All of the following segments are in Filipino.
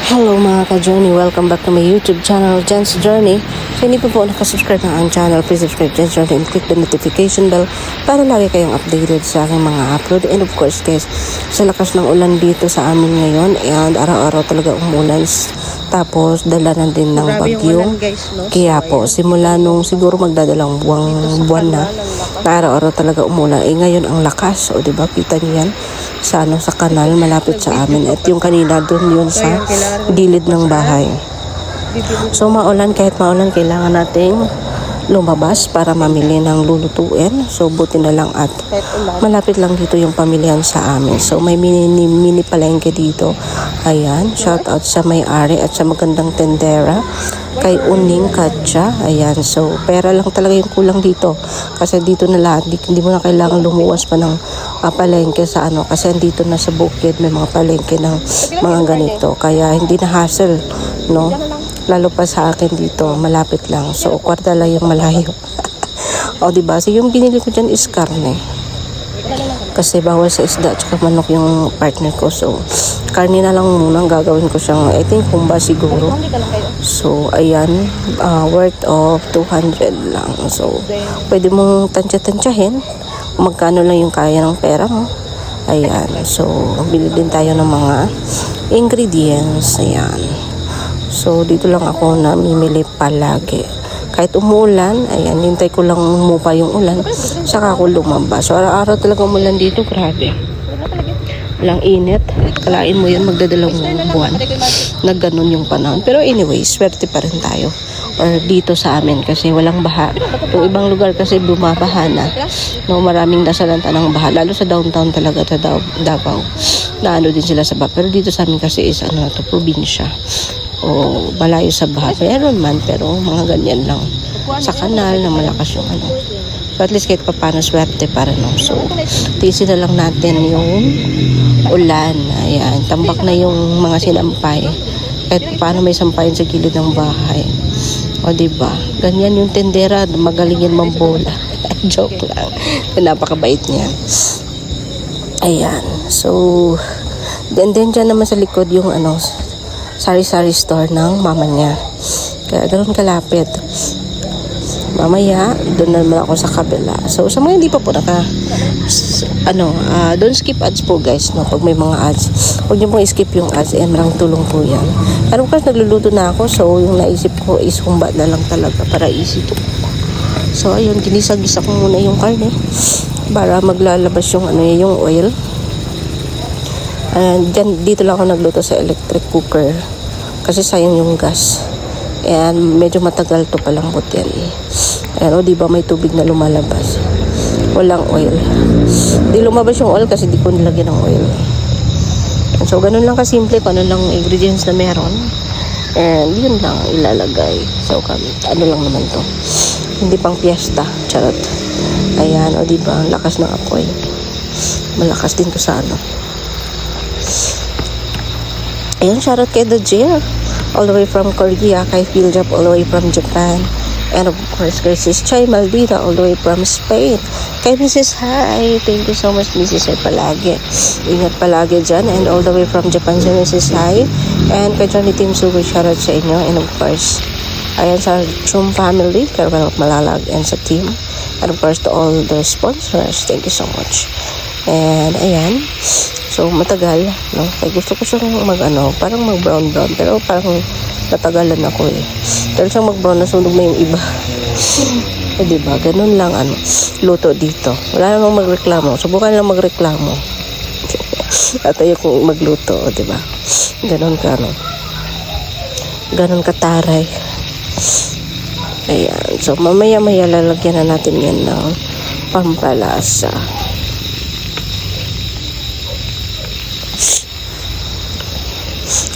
Hello mga ka-journey, welcome back to my YouTube channel, Jen's Journey. So hindi pa po nakasubscribe ng ang channel, please subscribe Jen's Journey and click the notification bell para lagi kayong updated sa aking mga upload. And of course guys, sa lakas ng ulan dito sa amin ngayon, and araw-araw talaga umulan. Tapos dala na din ng bagyo. Kaya po, simula nung siguro magdadalang buwan na araw-araw talaga umulan. Ngayon ang lakas, o diba, kita niyo yan sa kanal malapit sa amin. At yung kanina doon yun sa gilid ng bahay. So maulan, kahit maulan, kailangan nating lumabas para mamili ng lulutuin. So buti na lang at malapit lang dito yung pamilyan sa amin. So may mini palengke dito. Ayan, shout out sa may-ari at sa magandang tendera kay Uning Katja. Ayan, so pera lang talaga yung kulang dito. Kasi dito na lahat, hindi mo na kailangan lumuwas pa ng palengke sa kasi dito na sa bukid may mga palengke ng mga ganito. Kaya hindi na hassle, no? Lalo pa sa akin dito, malapit lang. So, kwarta lang yung malayo. O, diba? So, yung binili ko dyan is karne. Kasi bawal sa isda at saka manok yung partner ko. So, karne na lang muna. Gagawin ko siyang, I think, humba siguro. So, ayan. Worth of 200 lang. So, pwede mong tansya-tansyahin. Magkano lang yung kaya ng pera mo. Ayan. So, bili din tayo ng mga ingredients. Ayan. So, dito lang ako namimili palagi. Kahit umuulan, ayan, hintay ko lang umupa yung ulan, saka ako lumabas. So, araw-araw talaga umulan dito, grabe. Walang init. Kalain mo yan, magdadalawang buwan na ganun yung panahon. Pero anyway, swerte pa rin tayo. Or dito sa amin kasi walang baha. Yung ibang lugar kasi bumabaha na. No, maraming nasalanta ng baha. Lalo sa downtown talaga, sa Davao. Na ano din sila sa baha. Pero dito sa amin kasi is probinsya. O malayo sa baha. Meron man, pero mga ganyan lang. Sa kanal na malakas yung So at least kahit paano swerte para no. So tiisin na lang natin yung ulan. Ayan, tambak na yung mga sinampay. Kahit paano may sampayan sa gilid ng bahay. O diba? Ganyan yung tendera, magaling yan mambola. Joke lang. Napakabait niya. Ayan. So then dyan naman sa likod yung sari-sari store ng mama niya. Kaya ganoon kalapit. Mamaya, doon naman ako sa kabila. So, sa mga hindi pa po don't skip ads po guys, no? Pag may mga ads, huwag niyo pong skip yung ads. Marang tulong po yan. Pero kasi nagluluto na ako, so yung naisip ko is humba na lang talaga para easy to. So, ayun, ginisa-gisa ko muna yung karne para maglalabas yung yung oil. And dito lang ako nagluto sa electric cooker kasi sayang yung gas. And medyo matagal to palang butil. Ayan, diba may tubig na lumalabas. Walang oil. Di lumabas yung oil kasi di ko nilagyan ng oil. So, ganun lang kasimple kung ano lang ingredients na meron. And yun lang ilalagay. So, ano lang naman to. Hindi pang piyesta. Charot. Ayan, diba? Ang lakas ng apoy. Malakas din to sa Ayan, shoutout kay The Jill. All the way from Korea. Kay Philjap all the way from Japan. And of course, kay Sis Chay Maldita all the way from Spain. Kay Mrs. Hai. Thank you so much, Mrs. Hai, palagi. Ingat palagi dyan. And all the way from Japan si Mrs. Hai. And kay Johnny Team Sugo, shoutout sa inyo. And of course, ayan sa Chum family. Carol Malalag and sa team. And of course, to all the sponsors. Thank you so much. And ayan. So, matagal, no? Kaya gusto ko siyang parang mag-brown. Pero parang natagalan ako Pero siyang mag-brown, nasunog na yung iba. Diba? Ganun lang, luto dito. Wala namang magreklamo. Subukan lang magreklamo. At ayaw kong magluto, diba? Ganun ka, Ganun kataray. Ayan. So, mamaya-maya lalagyan na natin yan ng pampalasa.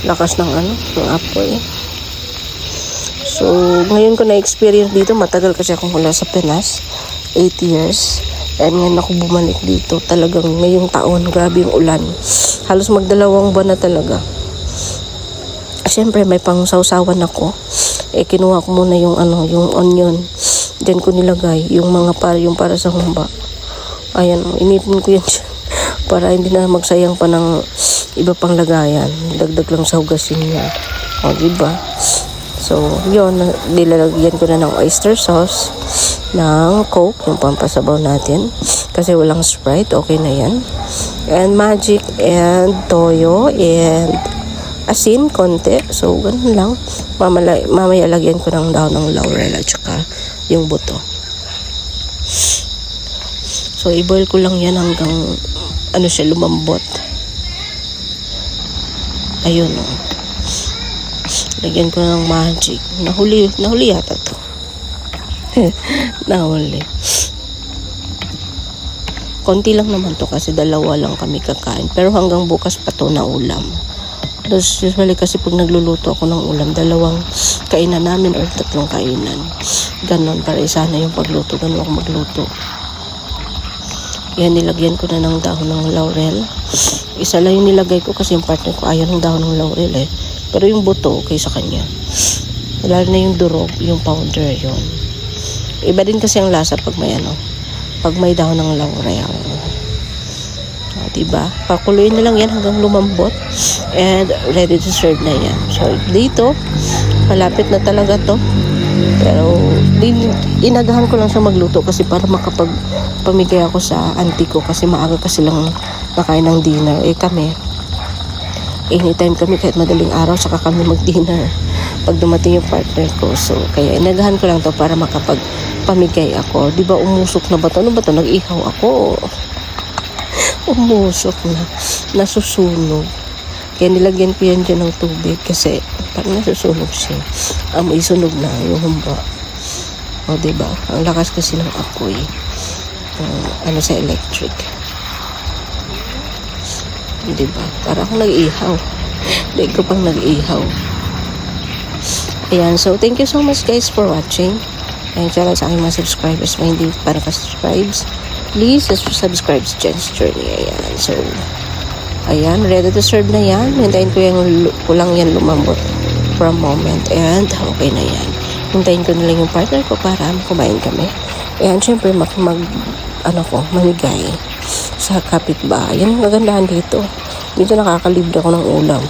Lakas ng ng apoy. So, ngayon ko na-experience dito. Matagal kasi akong wala sa Pinas. 8 years. And ngayon ako bumalik dito. Talagang ngayong taon, grabe yung ulan. Halos magdalawang buwan na talaga. Siyempre, may pang sausawan ako. Kinuha ko muna yung yung onion. Diyan ko nilagay yung mga yung para sa humba. Ayan, inipon ko yan para hindi na magsayang pa ng iba pang lagayan. Dagdag lang sa hugasin niya. O, diba? So, yun, nilalagyan ko na ng oyster sauce, ng Coke, yung pampasabaw natin. Kasi walang Sprite, okay na yan. And magic, and toyo, and asin, konti. So, ganun lang. Mamaya lagyan ko ng dahon ng laurel at saka yung buto. So, i-boil ko lang yan hanggang siya, lumambot. Ayun, o. Lagyan ko ng magic. Nahuli yata to. Nahuli. Konti lang naman to kasi dalawa lang kami kakain. Pero hanggang bukas pa to na ulam. Usually kasi pag nagluluto ako ng ulam, 2 kainan namin or 3 kainan. Ganon, para isa na yung pagluto. Ganon ako magluto. Yan, nilagyan ko na ng dahon ng laurel. Isa lang yung nilagay ko kasi yung partner ko ayaw ng dahon ng laurel eh. Pero yung buto, okay sa kanya. Lalo na yung durog, yung powder, yun. Iba din kasi ang lasa pag may dahon ng laurel. Diba? Pakuluin na lang yan hanggang lumambot. And ready to serve na yan. So, dito, malapit na talaga to. Pero, inagahan ko lang siya magluto kasi para makapagpamigay ako sa auntie ko kasi maaga kasi lang nakain ng dinner. Kami, anytime kami kahit madaling araw saka kami mag-dinner pag dumating yung partner ko. So, kaya inagahan ko lang to para makapagpamigay ako. Diba umusok na ba to? Ano ba to? Nag-ihaw ako. Umusok na. Nasusunog. Kaya nilagyan ko yan dyan ng tubig kasi parang nasusunog siya. Amoy sunog na yung humba. O, diba? Ang lakas kasi ng apoy. Sa electric. Diba? Para akong nag-ihaw. Hindi ko pang nag-ihaw. Ayan. So, thank you so much guys for watching. And shoutout sa aking mga subscribers na hindi para ka-subscribes. Please subscribe sa Jen's Journey. Ayan. So, ayan. Ready to serve na yan. Hintayin ko lang yan lumambot for a moment. And okay na yan. Hintayin ko na lang yung partner ko para kumain kami. Ayan. Siyempre, mamigay sa kapitbahay. Yan ang kagandahan dito. Dito nakakalibre ako ng ulam.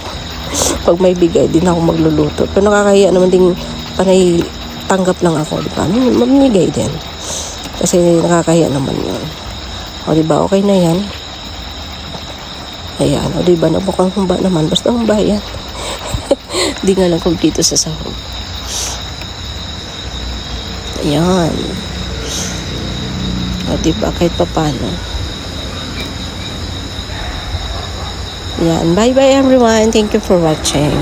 Pag may bigay, din ako magluluto. Pero nakakahiya naman din panay tanggap lang ako. Diba? Mamigay din. Kasi nakakahiya naman yun. O diba, okay na yan. Ayan, o diba, nabukang humba naman. Basta humba yan. Di nga lang kumplito sa sahog. Ayan. O diba, kahit papano. Ayan, bye-bye everyone. Thank you for watching.